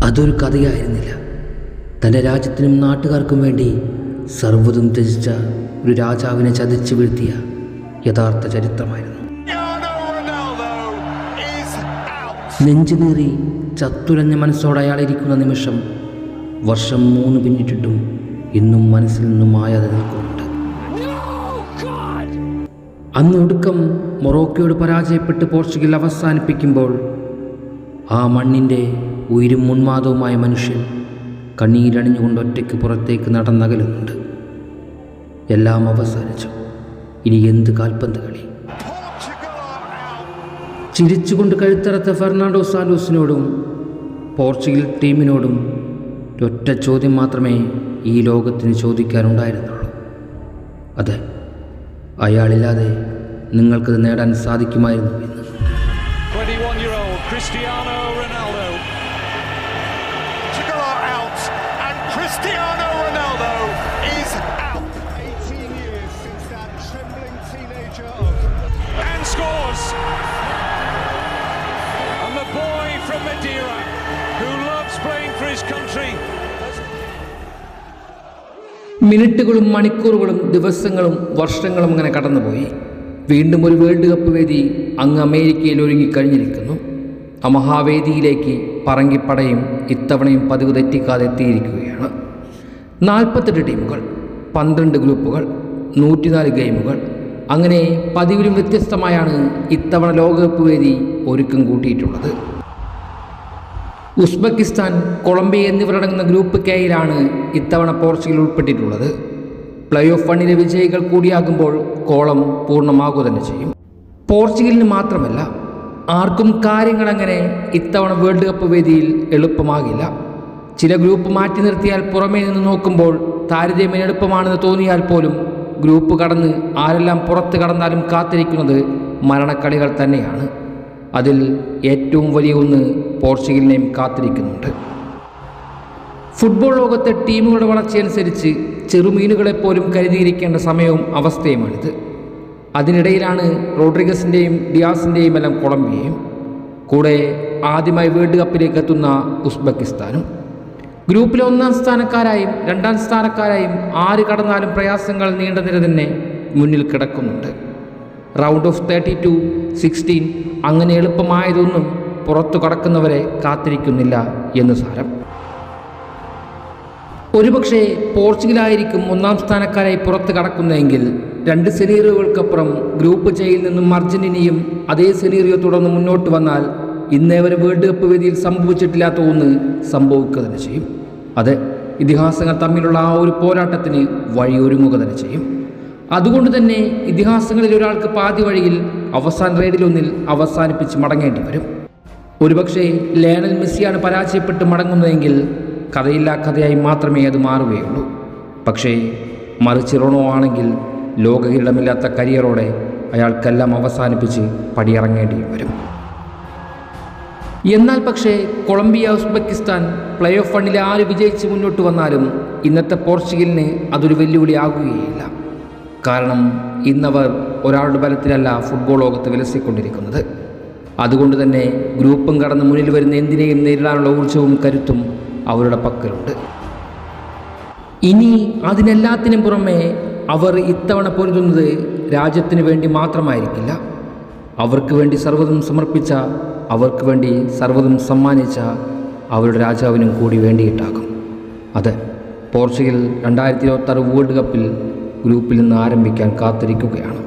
അതൊരു കഥയായിരുന്നില്ല. തൻ്റെ രാജ്യത്തിനും നാട്ടുകാർക്കും വേണ്ടി സർവ്വതും ത്യജിച്ച ഒരു രാജാവിനെ ചതിച്ചു വീഴ്ത്തിയ യഥാർത്ഥ ചരിത്രമായിരുന്നു. നെഞ്ചുനീറി ചത്തുലഞ്ഞ മനസ്സോടെ അയാളിരിക്കുന്ന നിമിഷം വർഷം 3 പിന്നിട്ടിട്ടും ഇന്നും മനസ്സിൽ നിന്നും മായാതെ നിൽക്കുന്നുണ്ട്. അന്ന് ഒടുക്കം മൊറോക്കോയോട് പരാജയപ്പെട്ട് പോർച്ചുഗൽ അവസാനിപ്പിക്കുമ്പോൾ ആ മണ്ണിൻ്റെ ഉയിരും ഉന്മാദവുമായ മനുഷ്യൻ കണ്ണീരണിഞ്ഞുകൊണ്ട് ഒറ്റയ്ക്ക് പുറത്തേക്ക് നടന്നകലുന്നുണ്ട്. എല്ലാം അവസാനിച്ചു. ഇനി എന്ത് കാൽപന്ത് കളി? ചിരിച്ചുകൊണ്ട് കഴുത്തറത്ത ഫെർണാണ്ടോ സാന്റോസിനോടും പോർച്ചുഗൽ ടീമിനോടും ഒറ്റ ചോദ്യം മാത്രമേ ഈ ലോകത്തിന് ചോദിക്കാനുണ്ടായിരുന്നുള്ളൂ. അതെ, അയാളില്ലാതെ നിങ്ങൾക്കത് നേടാൻ സാധിക്കുമായിരുന്നു എന്ന്. Cristiano Ronaldo is out. 18 years since that trembling teenager and scores. And the boy from Madeira who loves playing for his country. മിനിറ്റുകളും മണിക്കൂറുകളും ദിവസങ്ങളും വർഷങ്ങളും അങ്ങനെ കടന്നുപോയി. വീണ്ടും ഒരു വേൾഡ് കപ്പ് വേദി അങ്ങ് അമേരിക്കയിൽ ഒരുങ്ങിക്കഴിഞ്ഞിരിക്കുന്നു. ആ മഹാവേദിയിലേക്ക് പറങ്കിപ്പടയും ഇത്തവണയും പതിവ് തെറ്റിക്കാതെ എത്തിയിരിക്കുകയാണ്. 48 ടീമുകൾ, 12 ഗ്രൂപ്പുകൾ, 104 ഗെയിമുകൾ. അങ്ങനെ പതിവിലും വ്യത്യസ്തമായാണ് ഇത്തവണ ലോകകപ്പ് വേദി ഒരുക്കം കൂട്ടിയിട്ടുള്ളത്. ഉസ്ബെക്കിസ്ഥാൻ, കൊളംബിയ എന്നിവരടങ്ങുന്ന ഗ്രൂപ്പ് കെയിലാണ് ഇത്തവണ പോർച്ചുഗൽ ഉൾപ്പെട്ടിട്ടുള്ളത്. പ്ലേ ഓഫ് 1 വിജയികൾ കൂടിയാകുമ്പോൾ കോളം പൂർണ്ണമാകുക തന്നെ ചെയ്യും. പോർച്ചുഗലിന് മാത്രമല്ല, ആർക്കും കാര്യങ്ങളങ്ങനെ ഇത്തവണ വേൾഡ് കപ്പ് വേദിയിൽ എളുപ്പമാകില്ല. ചില ഗ്രൂപ്പ് മാറ്റി നിർത്തിയാൽ പുറമേ നിന്ന് നോക്കുമ്പോൾ താരതമ്യം എളുപ്പമാണെന്ന് തോന്നിയാൽ പോലും ഗ്രൂപ്പ് കടന്ന് ആരെല്ലാം പുറത്ത് കടന്നാലും കാത്തിരിക്കുന്നത് മരണക്കളികൾ തന്നെയാണ്. അതിൽ ഏറ്റവും വലിയ ഒന്ന് പോർച്ചുഗലിനെയും കാത്തിരിക്കുന്നുണ്ട്. ഫുട്ബോൾ ലോകത്തെ ടീമുകളുടെ വളർച്ചയനുസരിച്ച് ചെറുമീനുകളെപ്പോലും കരുതിയിരിക്കേണ്ട സമയവും അവസ്ഥയുമാണിത്. അതിനിടയിലാണ് റോഡ്രിഗസിൻ്റെയും ഡിയാസിൻ്റെയും എല്ലാം കൊളംബിയയും, കൂടെ ആദ്യമായി വേൾഡ് കപ്പിലേക്ക് എത്തുന്ന ഉസ്ബെക്കിസ്ഥാനും. ഗ്രൂപ്പിലെ 1ാം സ്ഥാനക്കാരായും 2ാം സ്ഥാനക്കാരായും ആര് കടന്നാലും പ്രയാസങ്ങൾ നീണ്ട നിര തന്നെ മുന്നിൽ കിടക്കുന്നുണ്ട്. റൗണ്ട് ഓഫ് 32, 16 അങ്ങനെ എളുപ്പമായതൊന്നും പുറത്തു കടക്കുന്നവരെ കാത്തിരിക്കുന്നില്ല എന്ന് സാരം. ഒരുപക്ഷെ പോർച്ചുഗലായിരിക്കും 1ാം സ്ഥാനക്കാരായി പുറത്ത് കടക്കുന്നതെങ്കിൽ 2 സെനീറിയോകൾക്കപ്പുറം ഗ്രൂപ്പ് ചെയിൽ നിന്നും അർജന്റീനയും അതേ സെനീറിയോ തുടർന്ന് മുന്നോട്ട് വന്നാൽ ഇന്നേ വരെ വേൾഡ് കപ്പ് വേദിയിൽ സംഭവിച്ചിട്ടില്ലാത്ത ഒന്ന് സംഭവിക്കുക തന്നെ ചെയ്യും. അത് ഇതിഹാസങ്ങൾ തമ്മിലുള്ള ആ ഒരു പോരാട്ടത്തിന് വഴിയൊരുങ്ങുക തന്നെ ചെയ്യും. അതുകൊണ്ട് തന്നെ ഇതിഹാസങ്ങളിൽ ഒരാൾക്ക് പാതി വഴിയിൽ അവസാന റൈഡിലൊന്നിൽ അവസാനിപ്പിച്ച് മടങ്ങേണ്ടി വരും. ഒരുപക്ഷെ ലയണൽ മെസ്സിയാണ് പരാജയപ്പെട്ട് മടങ്ങുന്നതെങ്കിൽ കഥയില്ലാ കഥയായി മാത്രമേ അത് മാറുകയുള്ളൂ. പക്ഷേ മറിച്ച് റൊണോ ആണെങ്കിൽ ലോകകിരീടമില്ലാത്ത കരിയറോടെ അയാൾക്കെല്ലാം അവസാനിപ്പിച്ച് പടിയിറങ്ങേണ്ടി വരും. എന്നാൽ പക്ഷേ കൊളംബിയ, ഉസ്ബെക്കിസ്ഥാൻ പ്ലേ ഓഫ് 1 ആര് വിജയിച്ച് മുന്നോട്ട് വന്നാലും ഇന്നത്തെ പോർച്ചുഗലിന് അതൊരു വെല്ലുവിളിയാകുകയില്ല. കാരണം ഇന്നവർ ഒരാളുടെ ബലത്തിലല്ല ഫുട്ബോൾ ലോകത്ത് വിലസിക്കൊണ്ടിരിക്കുന്നത്. അതുകൊണ്ട് തന്നെ ഗ്രൂപ്പും കടന്ന് മുന്നിൽ വരുന്ന എന്തിനേയും നേരിടാനുള്ള ഊർജ്ജവും കരുത്തും അവരുടെ പക്കലുണ്ട്. ഇനി അതിനെല്ലാത്തിനും പുറമെ അവർ ഇത്തവണ പൊരുതുന്നത് രാജ്യത്തിന് വേണ്ടി മാത്രമായിരിക്കില്ല. അവർക്ക് വേണ്ടി സർവ്വതും സമർപ്പിച്ച, അവർക്ക് വേണ്ടി സർവ്വതും സമ്മാനിച്ച അവരുടെ രാജാവിനും കൂടി വേണ്ടിയിട്ടാകും. അത് പോർച്ചുഗൽ 2026 വേൾഡ് കപ്പിൽ ഗ്രൂപ്പിൽ നിന്ന് ആരംഭിക്കാൻ കാത്തിരിക്കുകയാണ്.